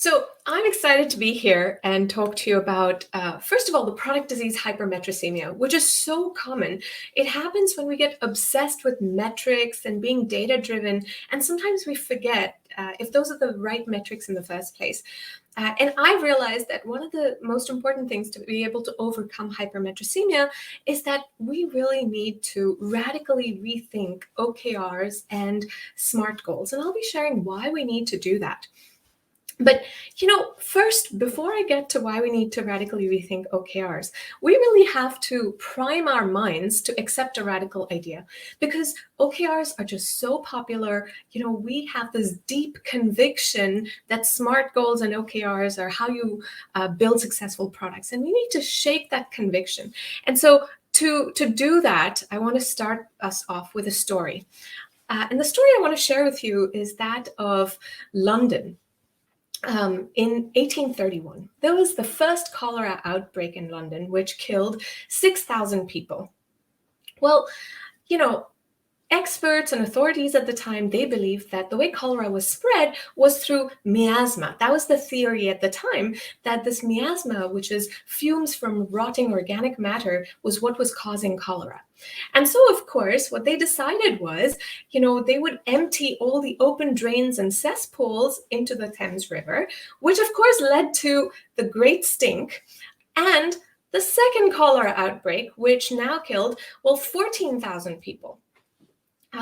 So I'm excited to be here and talk to you about, first of all, the chronic disease hypermetricemia, which is so common. It happens when we get obsessed with metrics and being data-driven, and sometimes we forget if those are the right metrics in the first place. And I've realized that one of the most important things to be able to overcome hypermetricemia is that we really need to radically rethink OKRs and SMART goals. And I'll be sharing why we need to do that. But, first, before I get to why we need to radically rethink OKRs, we really have to prime our minds to accept a radical idea because OKRs are just so popular. We have this deep conviction that SMART goals and OKRs are how you build successful products. And we need to shake that conviction. And so to do that, I want to start us off with a story. And the story I want to share with you is that of London. In 1831, there was the first cholera outbreak in London, which killed 6,000 people. Well, experts and authorities at the time, they believed that the way cholera was spread was through miasma. That was the theory at the time, that this miasma, which is fumes from rotting organic matter, was what was causing cholera. And so, of course, what they decided was, they would empty all the open drains and cesspools into the Thames River, which of course led to the Great Stink and the second cholera outbreak, which now killed, 14,000 people.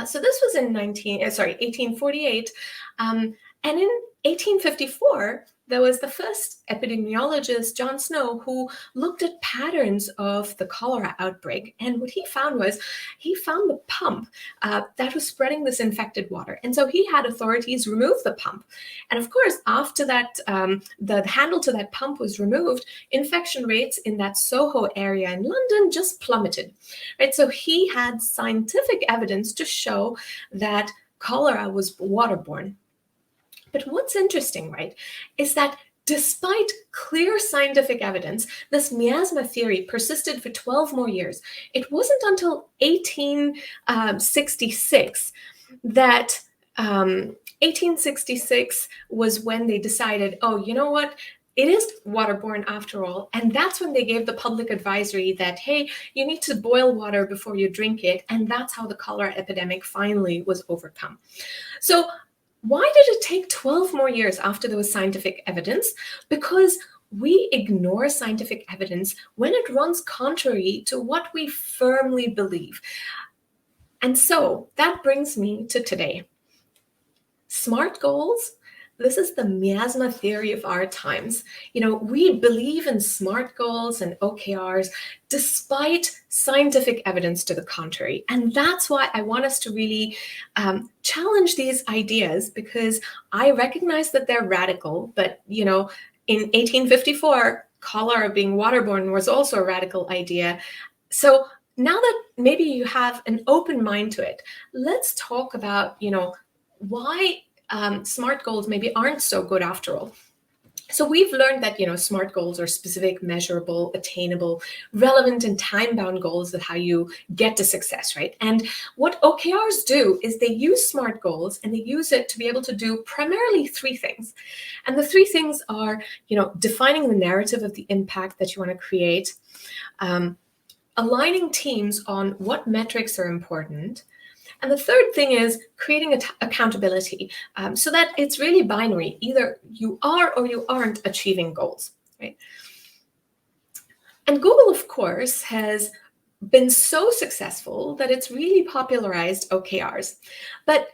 So this was in 1848. And in 1854, there was the first epidemiologist, John Snow, who looked at patterns of the cholera outbreak. And what he found was, he found the pump that was spreading this infected water. And so he had authorities remove the pump. And of course, after that, the handle to that pump was removed, infection rates in that Soho area in London just plummeted. Right? So he had scientific evidence to show that cholera was waterborne. But what's interesting, right, is that despite clear scientific evidence, this miasma theory persisted for 12 more years. It wasn't until 1866 that 1866 was when they decided, oh, you know what? It is waterborne after all. And that's when they gave the public advisory that, hey, you need to boil water before you drink it. And that's how the cholera epidemic finally was overcome. So why did it take 12 more years after there was scientific evidence? Because we ignore scientific evidence when it runs contrary to what we firmly believe. And so that brings me to today. SMART goals. This is the miasma theory of our times. We believe in SMART goals and OKRs despite scientific evidence to the contrary. And that's why I want us to really challenge these ideas, because I recognize that they're radical, but, in 1854, cholera being waterborne was also a radical idea. So now that maybe you have an open mind to it, let's talk about, why SMART goals maybe aren't so good after all. So we've learned that, SMART goals are specific, measurable, attainable, relevant, and time-bound goals of how you get to success, right? And what OKRs do is they use SMART goals and they use it to be able to do primarily three things. And the three things are, defining the narrative of the impact that you want to create, aligning teams on what metrics are important, and the third thing is creating accountability so that it's really binary. Either you are or you aren't achieving goals, right? And Google, of course, has been so successful that it's really popularized OKRs. But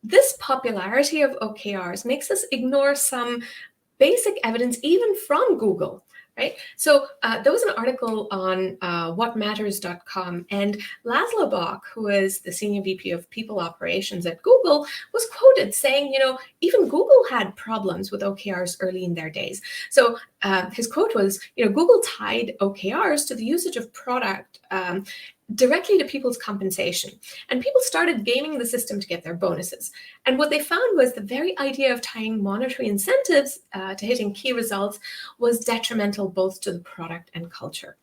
this popularity of OKRs makes us ignore some basic evidence even from Google. Right? So there was an article on whatmatters.com, and Laszlo Bock, who is the senior VP of people operations at Google, was quoted saying, even Google had problems with OKRs early in their days. So his quote was, Google tied OKRs to the usage of product directly to people's compensation. And people started gaming the system to get their bonuses. And what they found was the very idea of tying monetary incentives to hitting key results was detrimental both to the product and culture.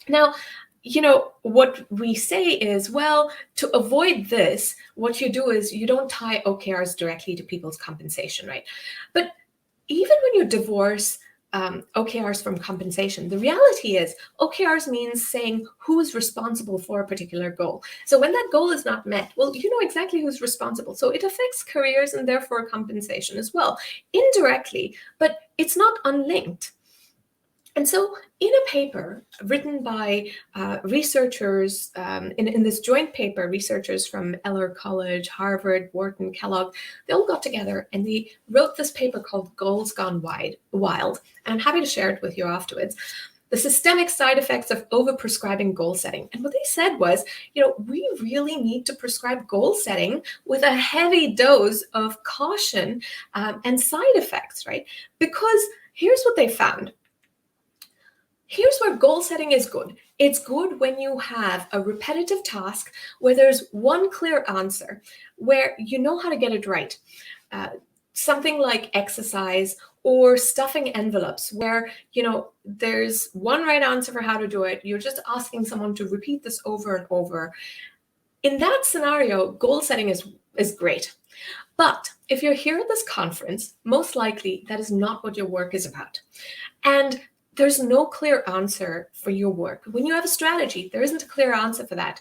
Now, what we say is, well, to avoid this, what you do is you don't tie OKRs directly to people's compensation, right? But even when you divorce OKRs from compensation, the reality is OKRs means saying who is responsible for a particular goal. So when that goal is not met, well, you know exactly who's responsible. So it affects careers and therefore compensation as well, indirectly, but it's not unlinked. And so in a paper written by researchers, in this joint paper, researchers from Eller College, Harvard, Wharton, Kellogg, they all got together and they wrote this paper called Goals Gone Wild. And I'm happy to share it with you afterwards. The systemic side effects of overprescribing goal setting. And what they said was, we really need to prescribe goal setting with a heavy dose of caution and side effects, right? Because here's what they found. Here's where goal setting is good. It's good when you have a repetitive task where there's one clear answer, where you know how to get it right. Something like exercise or stuffing envelopes, where there's one right answer for how to do it. You're just asking someone to repeat this over and over. In that scenario, goal setting is great. But if you're here at this conference, most likely that is not what your work is about. And there's no clear answer for your work. When you have a strategy, there isn't a clear answer for that.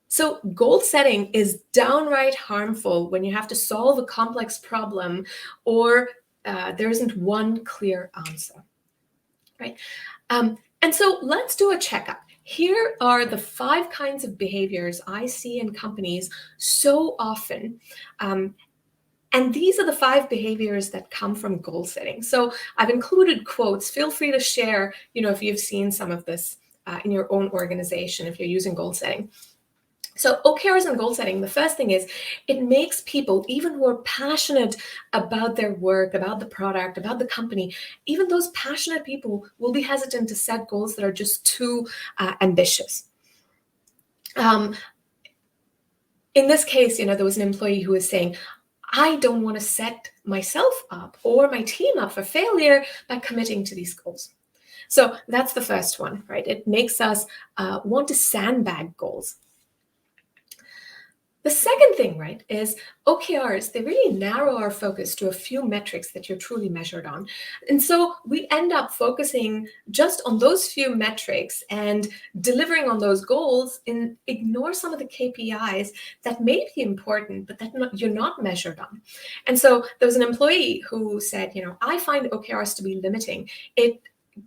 So goal setting is downright harmful when you have to solve a complex problem or there isn't one clear answer, right? And so let's do a checkup. Here are the 5 kinds of behaviors I see in companies so often. And these are the 5 behaviors that come from goal setting. So I've included quotes. Feel free to share, if you've seen some of this in your own organization, if you're using goal setting. So OKRs and goal setting, the first thing is it makes people, even who are passionate about their work, about the product, about the company, even those passionate people will be hesitant to set goals that are just too ambitious. In this case, there was an employee who was saying, I don't want to set myself up or my team up for failure by committing to these goals. So that's the first one, right? It makes us want to sandbag goals. The second thing, right, is OKRs, they really narrow our focus to a few metrics that you're truly measured on. And so we end up focusing just on those few metrics and delivering on those goals and ignore some of the KPIs that may be important, but that you're not measured on. And so there was an employee who said, I find OKRs to be limiting. It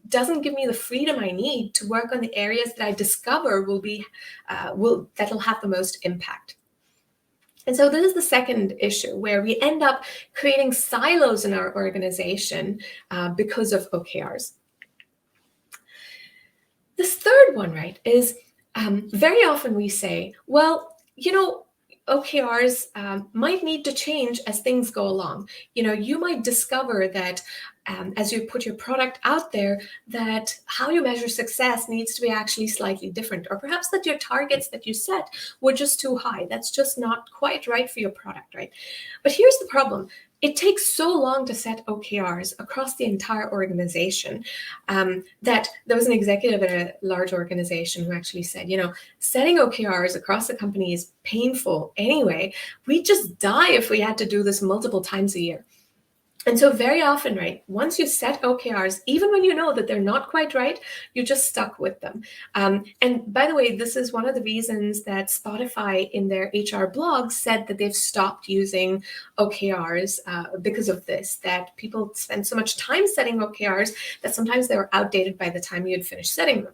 doesn't give me the freedom I need to work on the areas that I discover that'll have the most impact. And so this is the second issue, where we end up creating silos in our organization because of OKRs. This third one, right, is very often we say, well, OKRs might need to change as things go along. You might discover that as you put your product out there, that how you measure success needs to be actually slightly different, or perhaps that your targets that you set were just too high. That's just not quite right for your product, right? But here's the problem. It takes so long to set OKRs across the entire organization that there was an executive at a large organization who actually said, setting OKRs across the company is painful anyway. We'd just die if we had to do this multiple times a year. And so very often, right, once you set OKRs, even when you know that they're not quite right, you're just stuck with them. And by the way, this is one of the reasons that Spotify in their HR blog said that they've stopped using OKRs because of this, that people spend so much time setting OKRs that sometimes they were outdated by the time you had finished setting them.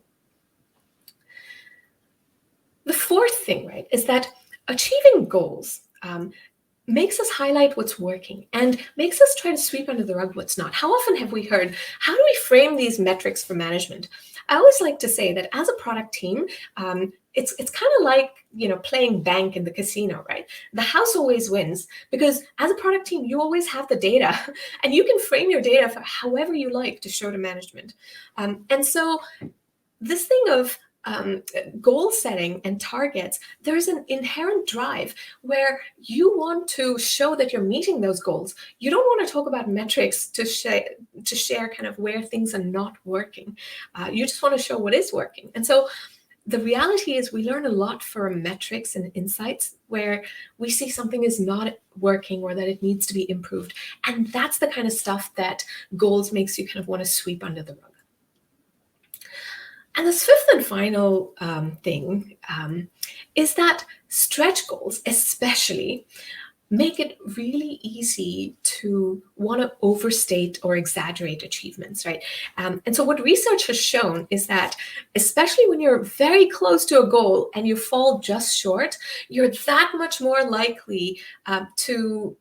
The fourth thing, right, is that achieving goals makes us highlight what's working and makes us try to sweep under the rug what's not. How often have we heard, how do we frame these metrics for management? I always like to say that as a product team, it's kind of like, playing bank in the casino, right? The house always wins because as a product team, you always have the data and you can frame your data for however you like to show to management. And so this thing of goal setting and targets, there's an inherent drive where you want to show that you're meeting those goals. You don't want to talk about metrics to share kind of where things are not working. You just want to show what is working. And so the reality is we learn a lot from metrics and insights where we see something is not working or that it needs to be improved. And that's the kind of stuff that goals makes you kind of want to sweep under the rug. And this fifth and final thing is that stretch goals, especially, make it really easy to want to overstate or exaggerate achievements, right? And so what research has shown is that, especially when you're very close to a goal and you fall just short, you're that much more likely to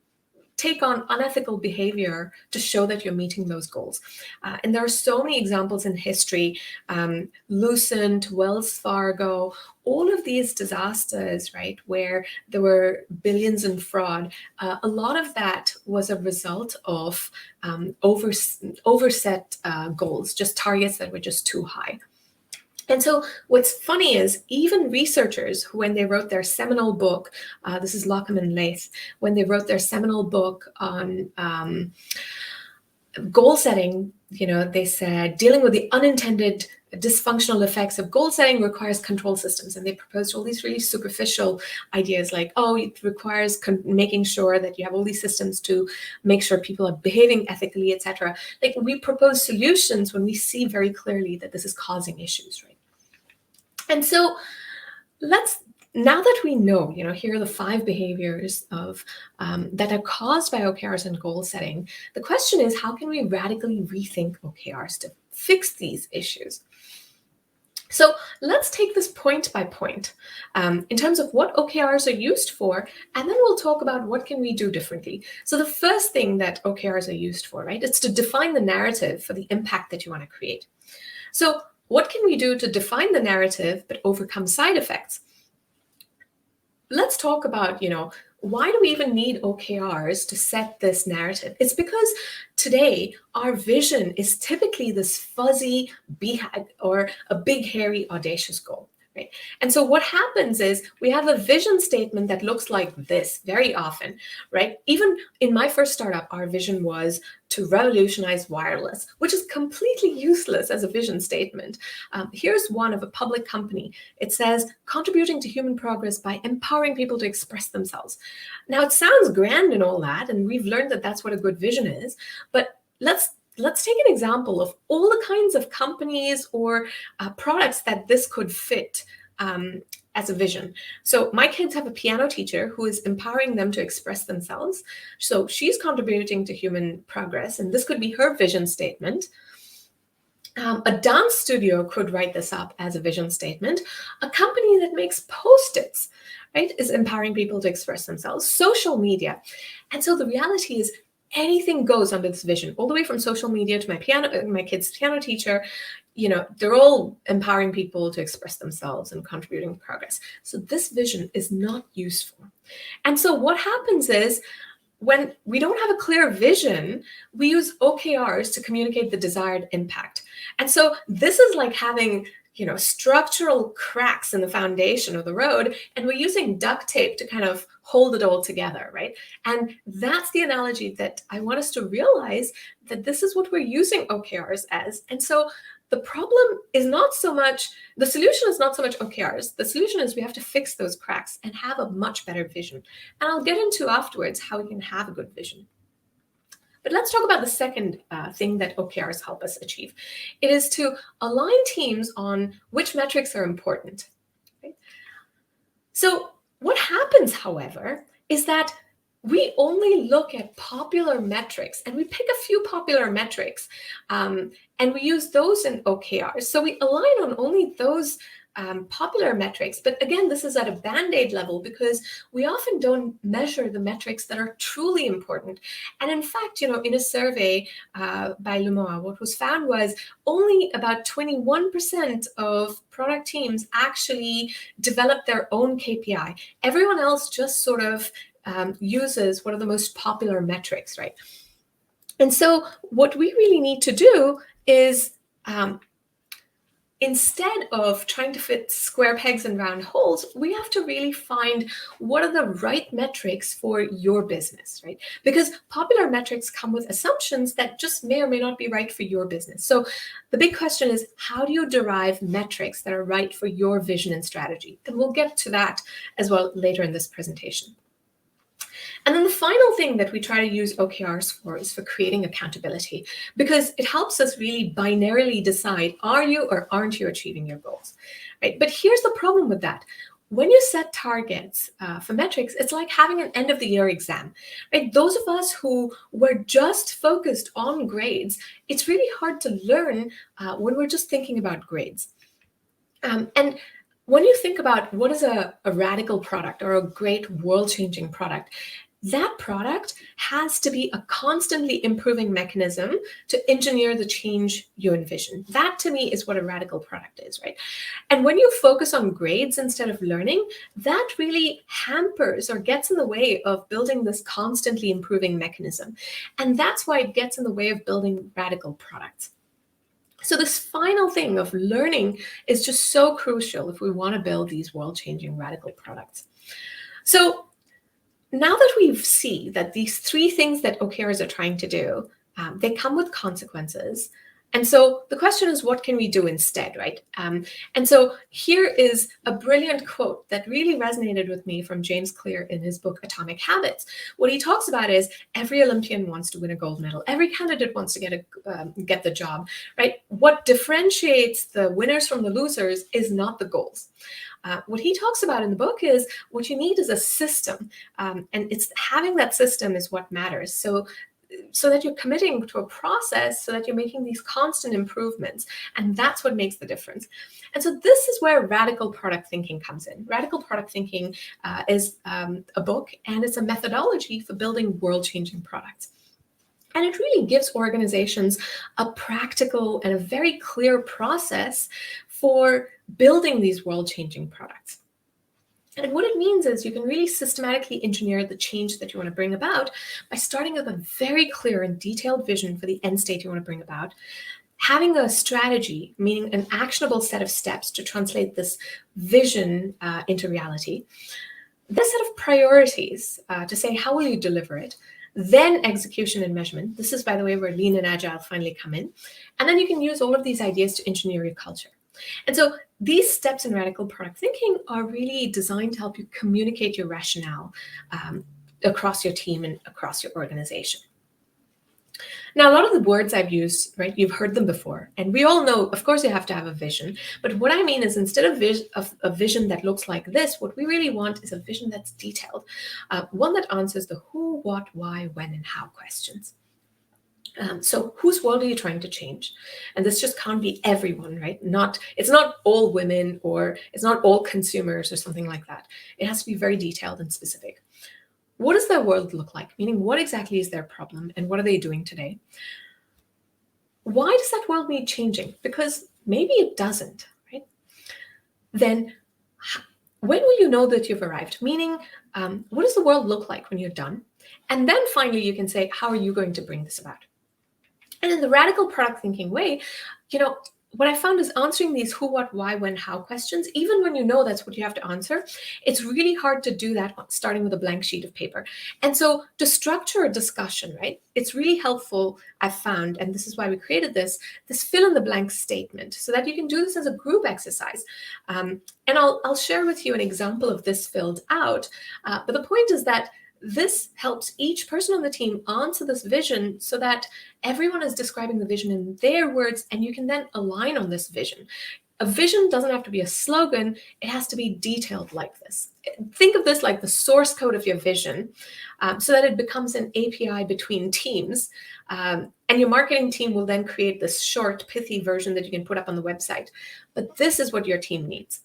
take on unethical behavior to show that you're meeting those goals. And there are so many examples in history, Lucent, Wells Fargo, all of these disasters, right, where there were billions in fraud. A lot of that was a result of overset goals, just targets that were just too high. And so what's funny is even researchers who, when they wrote their seminal book, this is Lockham and Lath, when they wrote their seminal book on goal setting, they said dealing with the unintended dysfunctional effects of goal setting requires control systems. And they proposed all these really superficial ideas like, oh, it requires making sure that you have all these systems to make sure people are behaving ethically, etc. Like, we propose solutions when we see very clearly that this is causing issues, right? And so now that we know, here are the 5 behaviors of that are caused by OKRs and goal setting, the question is, how can we radically rethink OKRs to fix these issues? So let's take this point by point in terms of what OKRs are used for, and then we'll talk about what can we do differently. So the first thing that OKRs are used for, right, it's to define the narrative for the impact that you want to create. So what can we do to define the narrative but overcome side effects? Let's talk about, why do we even need OKRs to set this narrative? It's because today our vision is typically this fuzzy BHAG or a big, hairy, audacious goal. Right? And so what happens is we have a vision statement that looks like this very often, right? Even in my first startup, our vision was to revolutionize wireless, which is completely useless as a vision statement. Here's one of a public company. It says, contributing to human progress by empowering people to express themselves. Now, it sounds grand and all that, and we've learned that that's what a good vision is, but let's take an example of all the kinds of companies or products that this could fit as a vision. So my kids have a piano teacher who is empowering them to express themselves. So she's contributing to human progress, and this could be her vision statement. A dance studio could write this up as a vision statement. A company that makes Post-its, right, is empowering people to express themselves. Social media. And so the reality is, anything goes under this vision, all the way from social media to my kid's piano teacher. They're all empowering people to express themselves and contributing to progress. So this vision is not useful. And so what happens is, when we don't have a clear vision, we use OKRs to communicate the desired impact. And so this is like having structural cracks in the foundation of the road, and we're using duct tape to kind of hold it all together, right? And that's the analogy that I want us to realize, that this is what we're using OKRs as. And so the problem is not so much, the solution is not so much OKRs. The solution is we have to fix those cracks and have a much better vision. And I'll get into afterwards how we can have a good vision. But let's talk about the second thing that OKRs help us achieve. It is to align teams on which metrics are important. Right? So what happens, however, is that we only look at popular metrics, and we pick a few popular metrics, and we use those in OKRs. So we align on only those popular metrics. But again, this is at a Band-Aid level, because we often don't measure the metrics that are truly important. And in fact, in a survey by Lumoa, what was found was only about 21% of product teams actually develop their own KPI. Everyone else just sort of uses what are the most popular metrics, right? And so what we really need to do is instead of trying to fit square pegs in round holes, we have to really find what are the right metrics for your business, right? Because popular metrics come with assumptions that just may or may not be right for your business. So the big question is, how do you derive metrics that are right for your vision and strategy? And we'll get to that as well later in this presentation. And then the final thing that we try to use OKRs for is for creating accountability, because it helps us really binarily decide, are you or aren't you achieving your goals, right? But here's the problem with that. When you set targets for metrics, it's like having an end of the year exam, right? Those of us who were just focused on grades, it's really hard to learn when we're just thinking about grades. And when you think about what is a radical product or a great world-changing product, that product has to be a constantly improving mechanism to engineer the change you envision. That to me is what a radical product is, right? And when you focus on grades instead of learning, that really hampers or gets in the way of building this constantly improving mechanism. And that's why it gets in the way of building radical products. So this final thing of learning is just so crucial if we want to build these world-changing radical products. So now that we see that these three things that OKRs are trying to do, they come with consequences. And so the question is, what can we do instead, right? And so here is a brilliant quote that really resonated with me from James Clear in his book, Atomic Habits. What he talks about is every Olympian wants to win a gold medal. Every candidate wants to get the job, right? What differentiates the winners from the losers is not the goals. What he talks about in the book is what you need is a system, and it's having that system is what matters. So that you're committing to a process, so that you're making these constant improvements, and that's what makes the difference. And so this is where radical product thinking comes in. Radical product thinking is a book, and it's a methodology for building world-changing products. And it really gives organizations a practical and a very clear process for building these world-changing products. And what it means is you can really systematically engineer the change that you want to bring about by starting with a very clear and detailed vision for the end state you want to bring about, having a strategy, meaning an actionable set of steps to translate this vision into reality, this set of priorities to say, how will you deliver it? Then execution and measurement. This is, by the way, where lean and agile finally come in. And then you can use all of these ideas to engineer your culture. And so these steps in radical product thinking are really designed to help you communicate your rationale across your team and across your organization. Now, a lot of the words I've used, right, you've heard them before. And we all know, of course, you have to have a vision. But what I mean is instead of a vision that looks like this, what we really want is a vision that's detailed, one that answers the who, what, why, when, and how questions. So whose world are you trying to change? And this just can't be everyone, right? It's not all women, or it's not all consumers or something like that. It has to be very detailed and specific. What does their world look like? Meaning, what exactly is their problem and what are they doing today? Why does that world need changing? Because maybe it doesn't, right? Then when will you know that you've arrived? Meaning, what does the world look like when you're done? And then finally, you can say, how are you going to bring this about? And in the radical product thinking way, what I found is answering these who, what, why, when, how questions, even when you know that's what you have to answer, it's really hard to do that starting with a blank sheet of paper. And so to structure a discussion, right, it's really helpful, I've found, and this is why we created this fill in the blank statement, so that you can do this as a group exercise. And I'll share with you an example of this filled out. But the point is that this helps each person on the team answer this vision so that everyone is describing the vision in their words, and you can then align on this vision. A vision doesn't have to be a slogan. It has to be detailed like this. Think of this like the source code of your vision, so that it becomes an API between teams. And your marketing team will then create this short, pithy version that you can put up on the website. But this is what your team needs.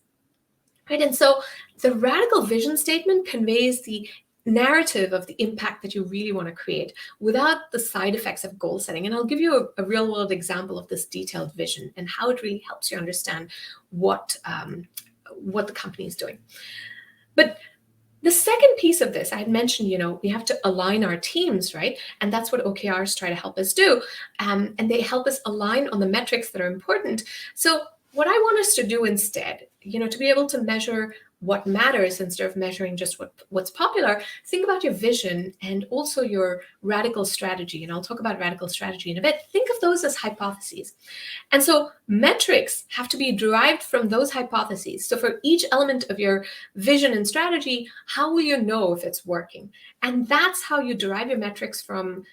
Right? And so the radical vision statement conveys the narrative of the impact that you really want to create without the side effects of goal setting. And I'll give you a real world example of this detailed vision and how it really helps you understand what the company is doing. But the second piece of this, I had mentioned, we have to align our teams, right? And that's what OKRs try to help us do. And they help us align on the metrics that are important. So what I want us to do instead, to be able to measure what matters instead of measuring just what's popular, think about your vision and also your radical strategy. And I'll talk about radical strategy in a bit. Think of those as hypotheses. And so metrics have to be derived from those hypotheses. So for each element of your vision and strategy, how will you know if it's working? And that's how you derive your metrics from,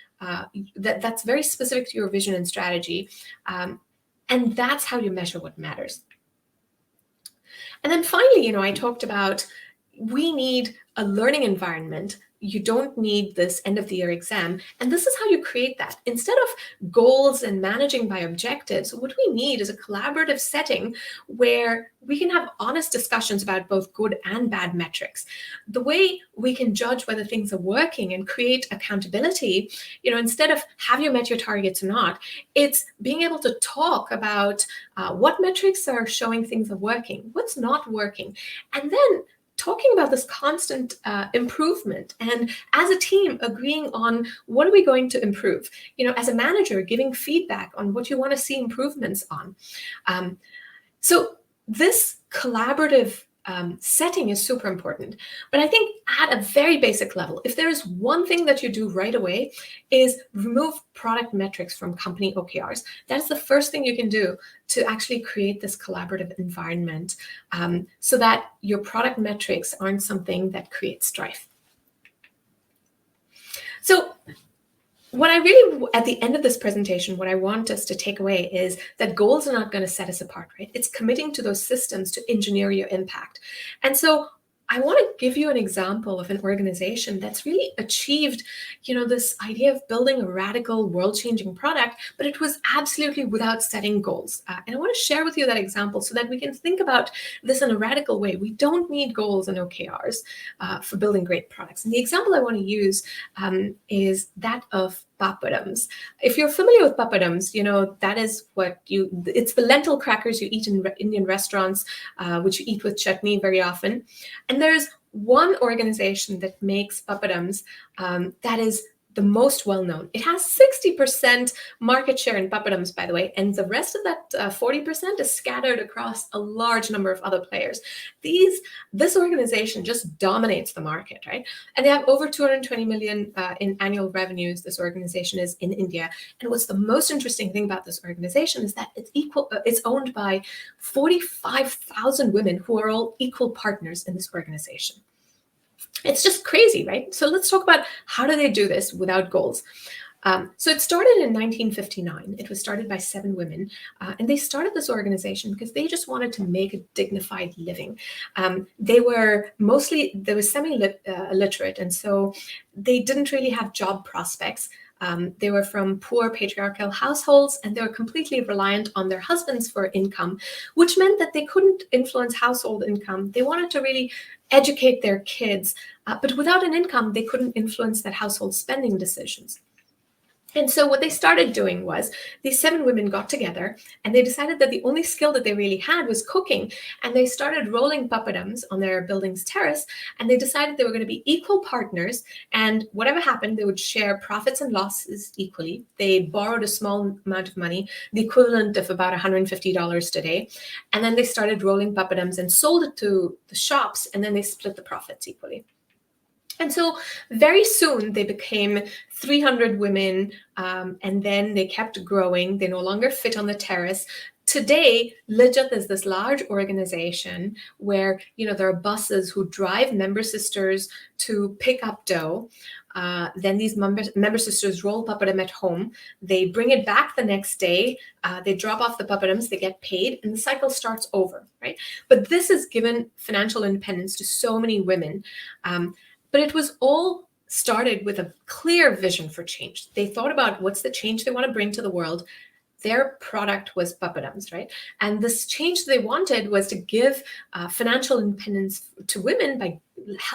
that's very specific to your vision and strategy. And that's how you measure what matters. And then finally, I talked about we need a learning environment. You don't need this end of the year exam. And this is how you create that. Instead of goals and managing by objectives, what we need is a collaborative setting where we can have honest discussions about both good and bad metrics. The way we can judge whether things are working and create accountability, instead of have you met your targets or not, it's being able to talk about what metrics are showing things are working, what's not working, and then talking about this constant improvement, and as a team agreeing on what are we going to improve. As a manager, giving feedback on what you want to see improvements on. So this collaborative setting is super important. But I think at a very basic level, if there is one thing that you do right away, is remove product metrics from company OKRs. That's the first thing you can do to actually create this collaborative environment, so that your product metrics aren't something that creates strife. So what I really, at the end of this presentation, what I want us to take away is that goals are not going to set us apart, right? It's committing to those systems to engineer your impact. And so I want to give you an example of an organization that's really achieved, this idea of building a radical world-changing product, but it was absolutely without setting goals. And I want to share with you that example so that we can think about this in a radical way. We don't need goals and OKRs for building great products. And the example I want to use is that of papadums. If you're familiar with papadums, that is it's the lentil crackers you eat in Indian restaurants, which you eat with chutney very often. And there's one organization that makes papadums that is the most well-known. It has 60% market share in papadums, by the way, and the rest of that 40% is scattered across a large number of other players. This organization just dominates the market, right? And they have over 220 million in annual revenues. This organization is in India. And what's the most interesting thing about this organization is that it's owned by 45,000 women who are all equal partners in this organization. It's just crazy, right? So let's talk about how do they do this without goals. So it started in 1959. It was started by 7 women, and they started this organization because they just wanted to make a dignified living. They were semi-literate, and so they didn't really have job prospects. They were from poor patriarchal households, and they were completely reliant on their husbands for income, which meant that they couldn't influence household income. They wanted to really educate their kids, but without an income, they couldn't influence that household spending decisions. And so what they started doing was these 7 women got together and they decided that the only skill that they really had was cooking. And they started rolling papadums on their building's terrace, and they decided they were going to be equal partners. And whatever happened, they would share profits and losses equally. They borrowed a small amount of money, the equivalent of about $150 today. And then they started rolling papadums and sold it to the shops, and then they split the profits equally. And so very soon they became 300 women, and then they kept growing. They no longer fit on the terrace. Today, Lijat is this large organization where there are buses who drive member sisters to pick up dough. Then these member sisters roll papadum at home. They bring it back the next day. They drop off the papadums. They get paid, and the cycle starts over, right? But this has given financial independence to so many women. But it was all started with a clear vision for change. They thought about what's the change they want to bring to the world. Their product was papadums, right? And this change they wanted was to give financial independence to women by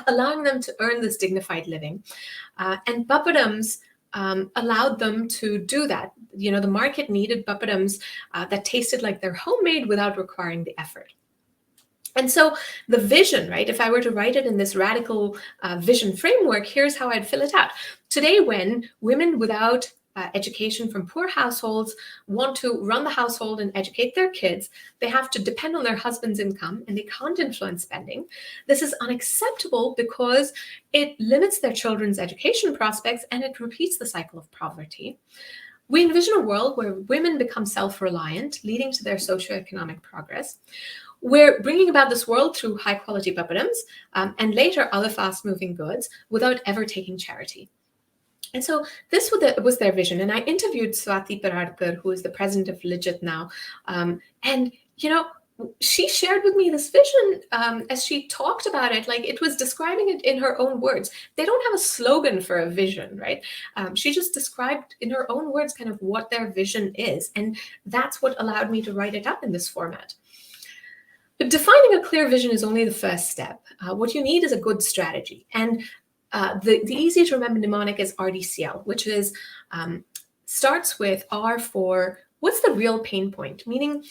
allowing them to earn this dignified living. And papadums allowed them to do that. The market needed papadums that tasted like they're homemade without requiring the effort. And so the vision, right, if I were to write it in this radical vision framework, here's how I'd fill it out. Today, when women without education from poor households want to run the household and educate their kids, they have to depend on their husband's income and they can't influence spending. This is unacceptable because it limits their children's education prospects and it repeats the cycle of poverty. We envision a world where women become self-reliant, leading to their socioeconomic progress. We're bringing about this world through high-quality papadums and later other fast-moving goods without ever taking charity. And so this was their vision. And I interviewed Swati Pararkar, who is the president of Legit now. And, she shared with me this vision as she talked about it, like it was describing it in her own words. They don't have a slogan for a vision, right? She just described in her own words kind of what their vision is. And that's what allowed me to write it up in this format. But defining a clear vision is only the first step. What you need is a good strategy. And the easy to remember mnemonic is RDCL, which is starts with R for what's the real pain point? Meaning,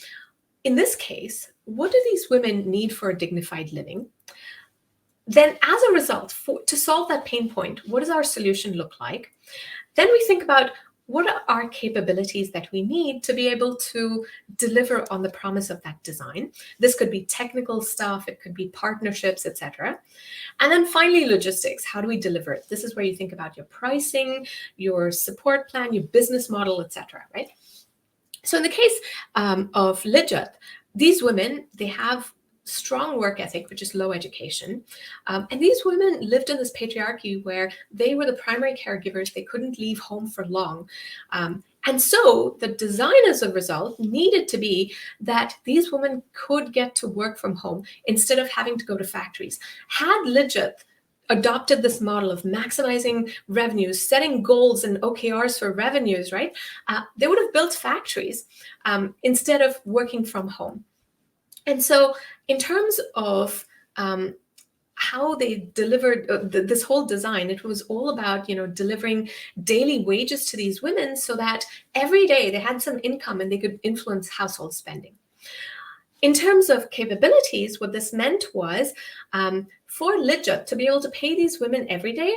in this case, what do these women need for a dignified living? Then as a result, to solve that pain point, what does our solution look like? Then we think about what are our capabilities that we need to be able to deliver on the promise of that design? This could be technical stuff, it could be partnerships, etc. And then finally, logistics. How do we deliver it? This is where you think about your pricing, your support plan, your business model, etc. Right? So in the case of Legit, these women, they have strong work ethic, which is low education. And these women lived in this patriarchy where they were the primary caregivers. They couldn't leave home for long. And so the design as a result needed to be that these women could get to work from home instead of having to go to factories. Had Legit adopted this model of maximizing revenues, setting goals and OKRs for revenues, right? They would have built factories instead of working from home. And so in terms of how they delivered this whole design, it was all about, delivering daily wages to these women so that every day they had some income and they could influence household spending. In terms of capabilities, what this meant was for Legit to be able to pay these women every day,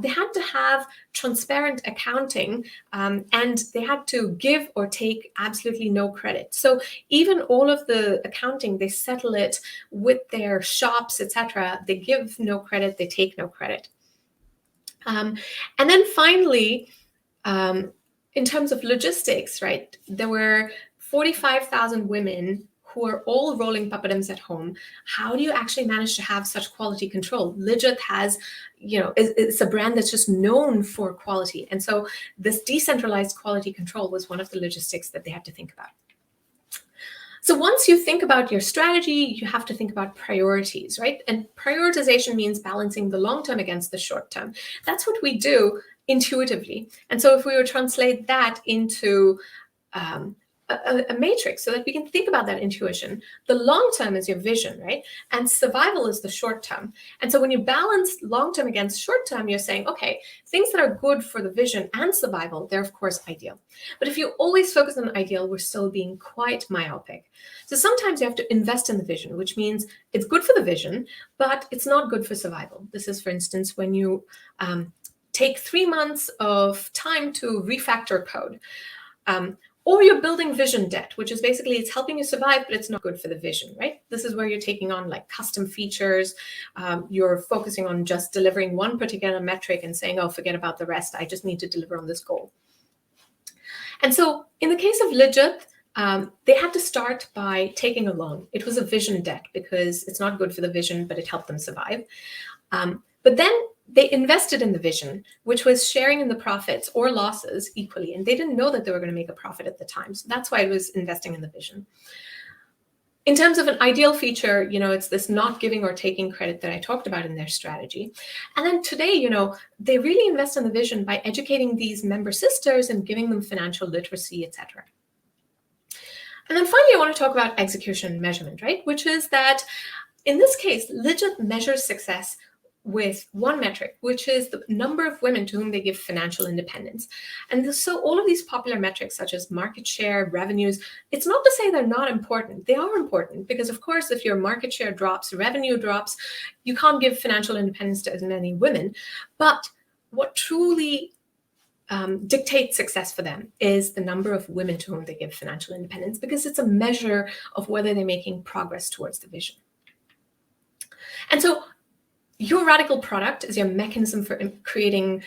they had to have transparent accounting and they had to give or take absolutely no credit. So even all of the accounting, they settle it with their shops, etc. They give no credit, they take no credit. And then finally, in terms of logistics, right, there were 45,000 women who are all rolling papadums at home. How do you actually manage to have such quality control? Legit has, it's a brand that's just known for quality. And so this decentralized quality control was one of the logistics that they had to think about. So once you think about your strategy, you have to think about priorities, right? And prioritization means balancing the long term against the short term. That's what we do intuitively. And so if we were to translate that into a matrix so that we can think about that intuition. The long term is your vision, right? And survival is the short term. And so when you balance long term against short term, you're saying, okay, things that are good for the vision and survival, they're of course ideal. But if you always focus on ideal, we're still being quite myopic. So sometimes you have to invest in the vision, which means it's good for the vision, but it's not good for survival. This is, for instance, when you take 3 months of time to refactor code. Or you're building vision debt, which is basically it's helping you survive, but it's not good for the vision, right? This is where you're taking on like custom features. You're focusing on just delivering one particular metric and saying, oh, forget about the rest. I just need to deliver on this goal. And so in the case of Legit, they had to start by taking a loan. It was a vision debt because it's not good for the vision, but it helped them survive. But then they invested in the vision, which was sharing in the profits or losses equally. And they didn't know that they were going to make a profit at the time. So that's why it was investing in the vision. In terms of an ideal feature, it's this not giving or taking credit that I talked about in their strategy. And then today, they really invest in the vision by educating these member sisters and giving them financial literacy, etc. And then finally, I want to talk about execution measurement, right? Which is that in this case, Legit measures success with one metric, which is the number of women to whom they give financial independence. And so all of these popular metrics, such as market share, revenues, it's not to say they're not important. They are important because, of course, if your market share drops, revenue drops, you can't give financial independence to as many women. But what truly dictate success for them is the number of women to whom they give financial independence, because it's a measure of whether they're making progress towards the vision. And so your radical product is your mechanism for creating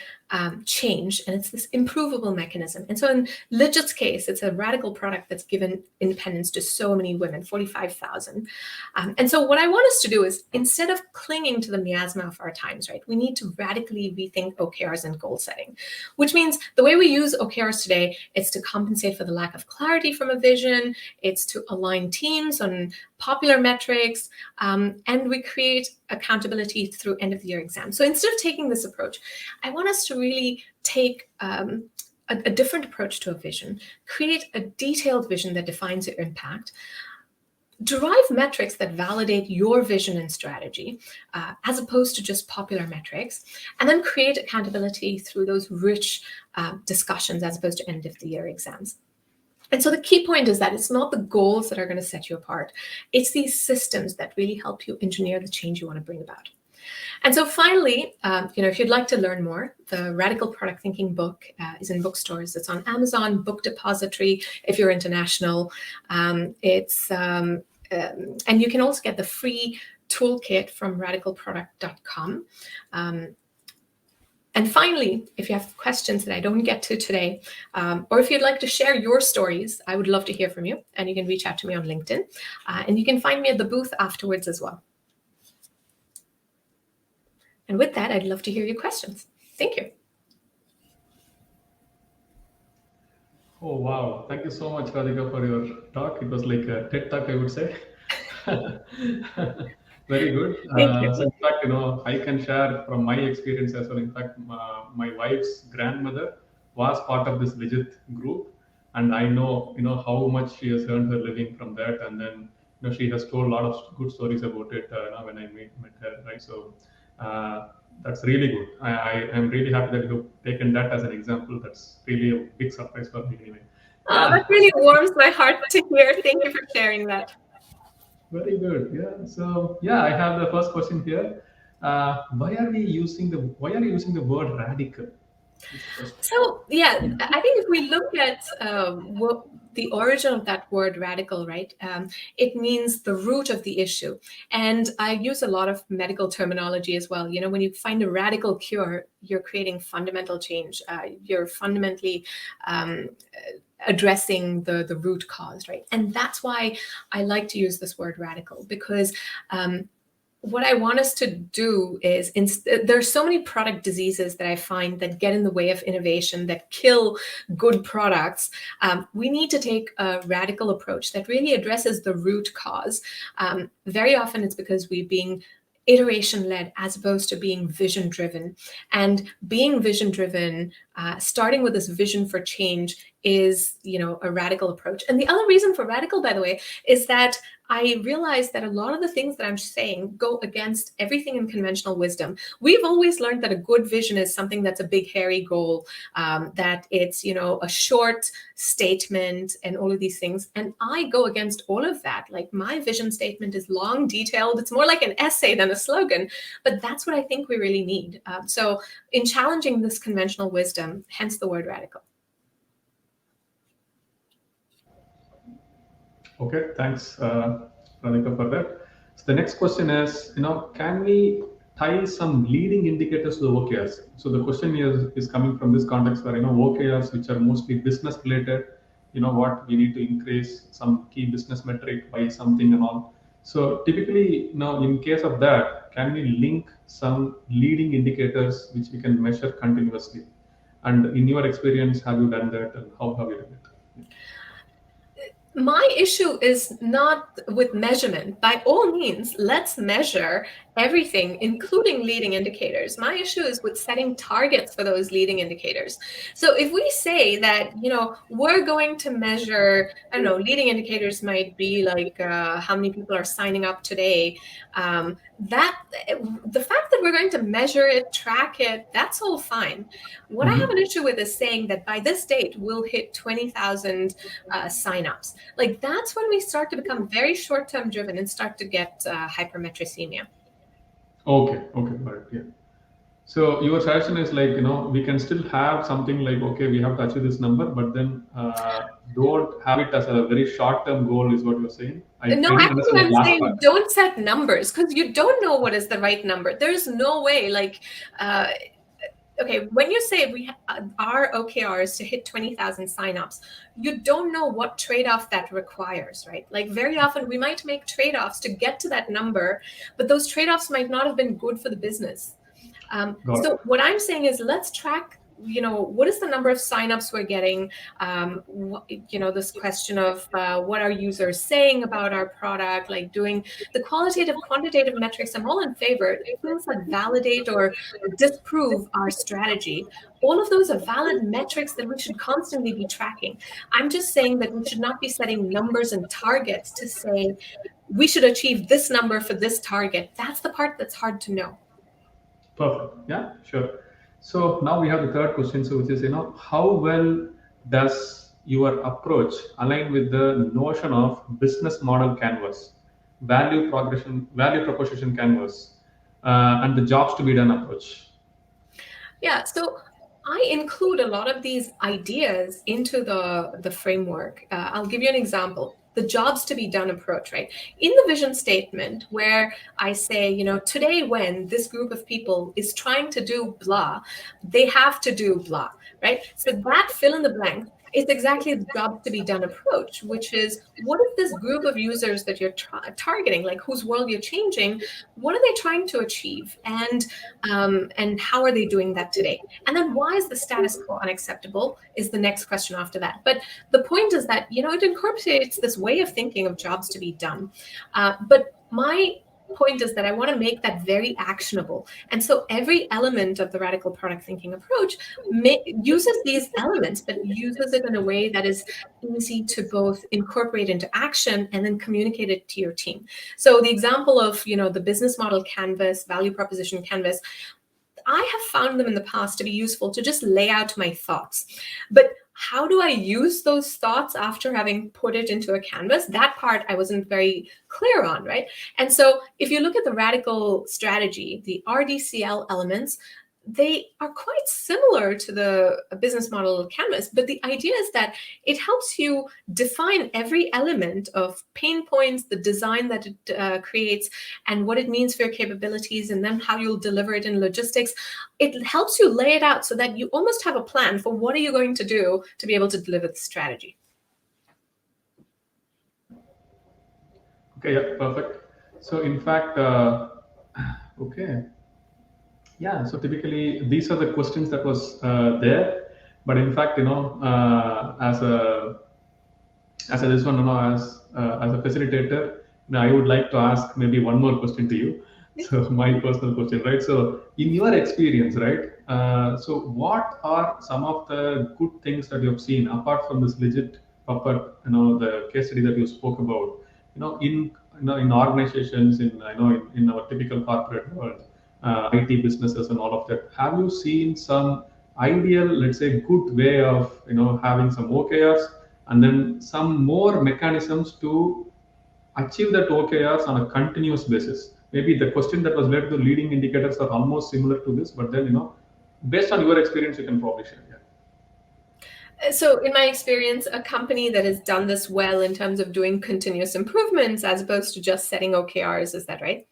change, and it's this improvable mechanism. And so in Legit's case, it's a radical product that's given independence to so many women, 45,000. And so what I want us to do is, instead of clinging to the miasma of our times, right, we need to radically rethink OKRs and goal setting, which means the way we use OKRs today is to compensate for the lack of clarity from a vision, it's to align teams on popular metrics, and we create accountability through end of the year exams. So instead of taking this approach, I want us to really take a different approach to a vision, create a detailed vision that defines your impact, derive metrics that validate your vision and strategy, as opposed to just popular metrics, and then create accountability through those rich discussions as opposed to end of the year exams. And so the key point is that it's not the goals that are going to set you apart. It's these systems that really help you engineer the change you want to bring about. And so finally, if you'd like to learn more, the Radical Product Thinking book is in bookstores. It's on Amazon, Book Depository, if you're international. And you can also get the free toolkit from radicalproduct.com. And finally, if you have questions that I don't get to today, or if you'd like to share your stories, I would love to hear from you. And you can reach out to me on LinkedIn. And you can find me at the booth afterwards as well. And with that, I'd love to hear your questions. Thank you. Oh, wow. Thank you so much, Radhika, for your talk. It was like a TED talk, I would say. Very good. Thank you. So in fact, I can share from my experience as well. In fact, my wife's grandmother was part of this Legit group, and I know, how much she has earned her living from that. And then, she has told a lot of good stories about it when I met her, right? So that's really good. I am really happy that you've taken that as an example. That's really a big surprise for me anyway. Oh, that really warms my heart to hear. Thank you for sharing that. Very good. Yeah. So I have the first question here. Why are you using the word radical? So I think if we look at what the origin of that word radical, right? It means the root of the issue. And I use a lot of medical terminology as well. When you find a radical cure, you're creating fundamental change. You're fundamentally addressing the root cause, right? And that's why I like to use this word radical, because what I want us to do is, there's so many product diseases that I find that get in the way of innovation, that kill good products. We need to take a radical approach that really addresses the root cause. Very often it's because we're being iteration-led as opposed to being vision-driven. And being vision-driven, starting with this vision for change, is a radical approach. And the other reason for radical, by the way, is that I realize that a lot of the things that I'm saying go against everything in conventional wisdom. We've always learned that a good vision is something that's a big, hairy goal, that it's, a short statement and all of these things. And I go against all of that. Like, my vision statement is long, detailed. It's more like an essay than a slogan, but that's what I think we really need. So in challenging this conventional wisdom, hence the word radical. Okay, thanks, Radhika, for that. So the next question is, can we tie some leading indicators to the OKRs? So the question here is coming from this context where, OKRs, which are mostly business related, what we need to increase some key business metric by something and all. So typically, in case of that, can we link some leading indicators which we can measure continuously? And in your experience, have you done that, and how have you done it? My issue is not with measurement. By all means, let's measure everything, including leading indicators. My issue is with setting targets for those leading indicators. So if we say that, we're going to measure, I don't know, leading indicators might be like how many people are signing up today. That the fact that we're going to measure it, track it, that's all fine. What I have an issue with is saying that by this date, we'll hit 20,000 signups. Like, that's when we start to become very short-term driven and start to get hypermetricemia. Okay, got it. Yeah. So your suggestion is like, we can still have something like, okay, we have to achieve this number, but then don't have it as a very short-term goal, is what you're saying. No, I didn't actually, understand that I'm last part. saying don't set numbers because you don't know what is the right number. There's no way, like, okay, when you say our OKRs to hit 20,000 signups, you don't know what trade-off that requires, right? Like very often we might make trade-offs to get to that number, but those trade-offs might not have been good for the business. Got So it. what I'm saying is let's track, what is the number of signups we're getting? This question of what are users saying about our product, like doing the qualitative, quantitative metrics. I'm all in favor. Things that validate or disprove our strategy. All of those are valid metrics that we should constantly be tracking. I'm just saying that we should not be setting numbers and targets to say we should achieve this number for this target. That's the part that's hard to know. Perfect. Yeah, sure. So now we have the third question, so which is, how well does your approach align with the notion of business model canvas, value proposition canvas, and the jobs to be done approach? Yeah, so I include a lot of these ideas into the framework. I'll give you an example. The jobs to be done approach, right? In the vision statement, where I say, today when this group of people is trying to do blah, they have to do blah, right? So that fill in the blank is exactly the job to be done approach, which is what is this group of users that you're targeting, like whose world you're changing? What are they trying to achieve? And how are they doing that today? And then why is the status quo unacceptable is the next question after that. But the point is that, it incorporates this way of thinking of jobs to be done. But my point is that I want to make that very actionable. And so every element of the radical product thinking approach uses these elements, but uses it in a way that is easy to both incorporate into action and then communicate it to your team. So the example of, the business model canvas, value proposition canvas, I have found them in the past to be useful to just lay out my thoughts. But how do I use those thoughts after having put it into a canvas? That part I wasn't very clear on, right? And so if you look at the radical strategy, the RDCL elements, they are quite similar to the business model canvas, but the idea is that it helps you define every element of pain points, the design that it creates, and what it means for your capabilities, and then how you'll deliver it in logistics. It helps you lay it out so that you almost have a plan for what are you going to do to be able to deliver the strategy. Okay, yeah, perfect. So in fact, okay. Yeah, so typically these are the questions that was there, but in fact, as this one, as a facilitator, I would like to ask maybe one more question to you. So my personal question, right? So in your experience, right? So what are some of the good things that you have seen apart from this legit puppet, the case study that you spoke about, in organizations, in our typical corporate world, IT businesses and all of that. Have you seen some ideal, let's say, good way of having some OKRs and then some more mechanisms to achieve that OKRs on a continuous basis? Maybe the question that was related to leading indicators are almost similar to this, but then based on your experience, you can probably share. Yeah. So in my experience, a company that has done this well in terms of doing continuous improvements as opposed to just setting OKRs, is that right?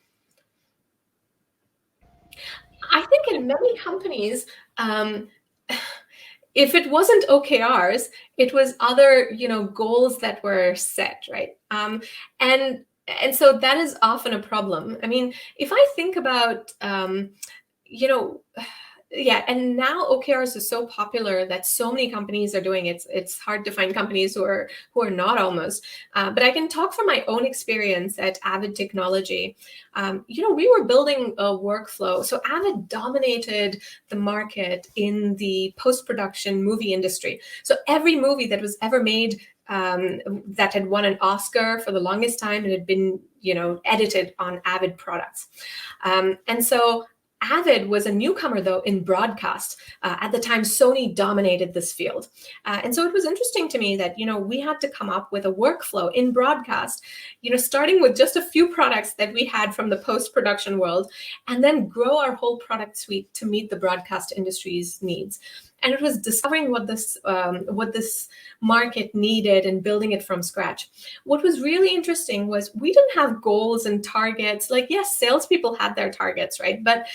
I think in many companies, if it wasn't OKRs, it was other, goals that were set, right? And so that is often a problem. I mean, if I think about, yeah, and now OKRs is so popular that so many companies are doing it. It's hard to find companies who are not almost. But I can talk from my own experience at Avid Technology. We were building a workflow. So Avid dominated the market in the post-production movie industry. So every movie that was ever made that had won an Oscar for the longest time and had been, edited on Avid products. And so Avid was a newcomer, though, in broadcast. At the time, Sony dominated this field. And so it was interesting to me that, we had to come up with a workflow in broadcast, starting with just a few products that we had from the post-production world, and then grow our whole product suite to meet the broadcast industry's needs. And it was discovering what this market needed and building it from scratch. What was really interesting was we didn't have goals and targets. Like, yes, salespeople had their targets, right? But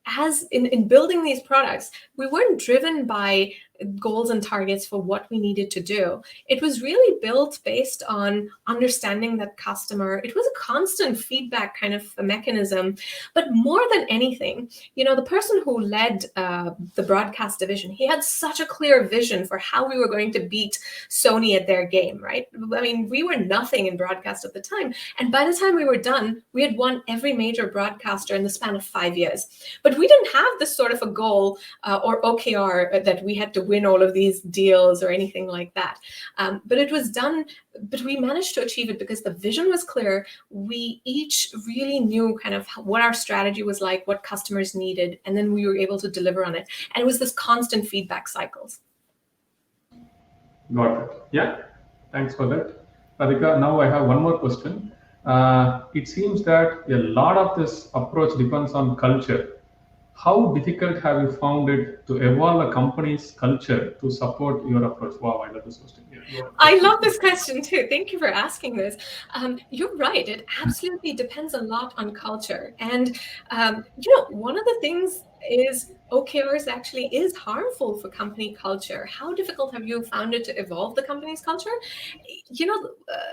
as in building these products, we weren't driven by goals and targets for what we needed to do. It was really built based on understanding that customer. It was a constant feedback kind of a mechanism. But more than anything, the person who led the broadcast division, he had such a clear vision for how we were going to beat Sony at their game, right? I mean, we were nothing in broadcast at the time. And by the time we were done, we had won every major broadcaster in the span of 5 years. But we didn't have this sort of a goal or OKR that we had to win all of these deals or anything like that. But it was done, but we managed to achieve it because the vision was clear. We each really knew kind of what our strategy was like, what customers needed, and then we were able to deliver on it. And it was this constant feedback cycles. Got it. Yeah, thanks for that. Radhika, now I have one more question. It seems that a lot of this approach depends on culture. How difficult have you found it to evolve a company's culture to support your approach? Wow, I love this question. Yeah, I love this question too. Thank you for asking this. You're right. It absolutely depends a lot on culture. And, one of the things is OKRs actually is harmful for company culture. How difficult have you found it to evolve the company's culture?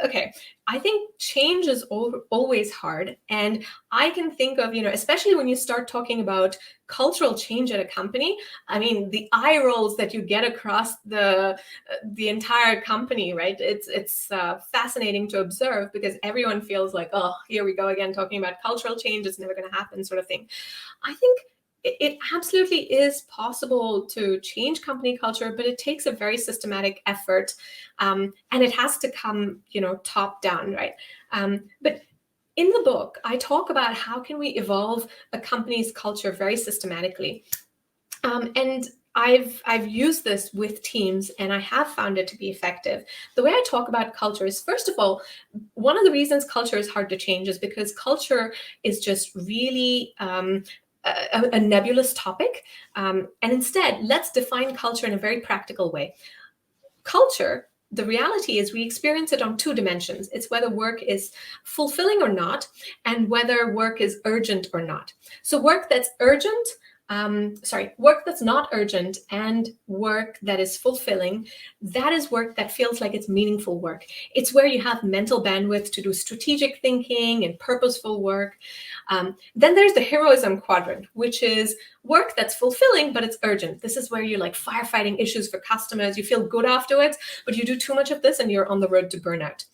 Okay, I think change is always hard. And I can think of, especially when you start talking about cultural change at a company, I mean, the eye rolls that you get across the entire company, right? It's fascinating to observe because everyone feels like, oh, here we go again, talking about cultural change. It's never going to happen, sort of thing. I think it absolutely is possible to change company culture, but it takes a very systematic effort, and it has to come, top down, right? But in the book, I talk about how can we evolve a company's culture very systematically, and I've used this with teams, and I have found it to be effective. The way I talk about culture is, first of all, one of the reasons culture is hard to change is because culture is just really a nebulous topic. And instead, let's define culture in a very practical way. Culture, the reality is we experience it on two dimensions. It's whether work is fulfilling or not, and whether work is urgent or not. So work that's urgent, work that's not urgent and work that is fulfilling, that is work that feels like it's meaningful work. It's where you have mental bandwidth to do strategic thinking and purposeful work. Then there's the heroism quadrant, which is work that's fulfilling, but it's urgent. This is where you're like firefighting issues for customers. You feel good afterwards, but you do too much of this and you're on the road to burnout.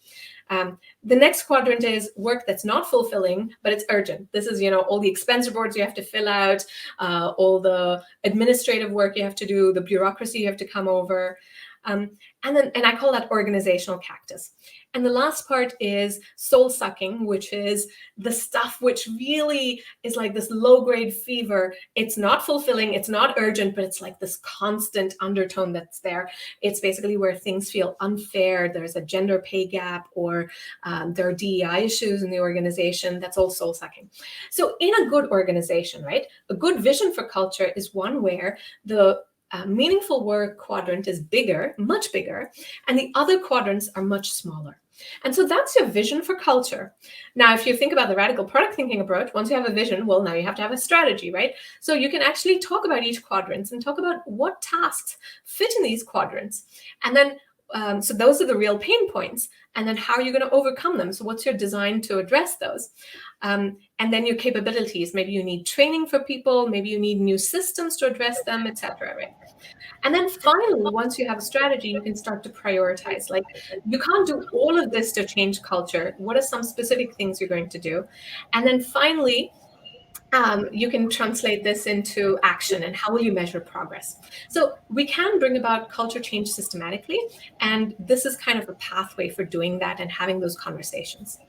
The next quadrant is work that's not fulfilling, but it's urgent. This is, all the expense reports you have to fill out, all the administrative work you have to do, the bureaucracy you have to come over. And I call that organizational cactus. And the last part is soul sucking, which is the stuff which really is like this low-grade fever. It's not fulfilling, it's not urgent, but it's like this constant undertone that's there. It's basically where things feel unfair. There's a gender pay gap, or there are DEI issues in the organization. That's all soul sucking. So in a good organization, right, a good vision for culture is one where the meaningful work quadrant is bigger, much bigger, and the other quadrants are much smaller. And so that's your vision for culture. Now, if you think about the radical product thinking approach, once you have a vision, well, now you have to have a strategy, right? So you can actually talk about each quadrant and talk about what tasks fit in these quadrants. And then, so those are the real pain points. And then how are you going to overcome them? So what's your design to address those? And then your capabilities. Maybe you need training for people. Maybe you need new systems to address them, etc. Right? And then finally, once you have a strategy, you can start to prioritize. Like, you can't do all of this to change culture. What are some specific things you're going to do? And then finally, you can translate this into action, and how will you measure progress? So we can bring about culture change systematically, and this is kind of a pathway for doing that and having those conversations.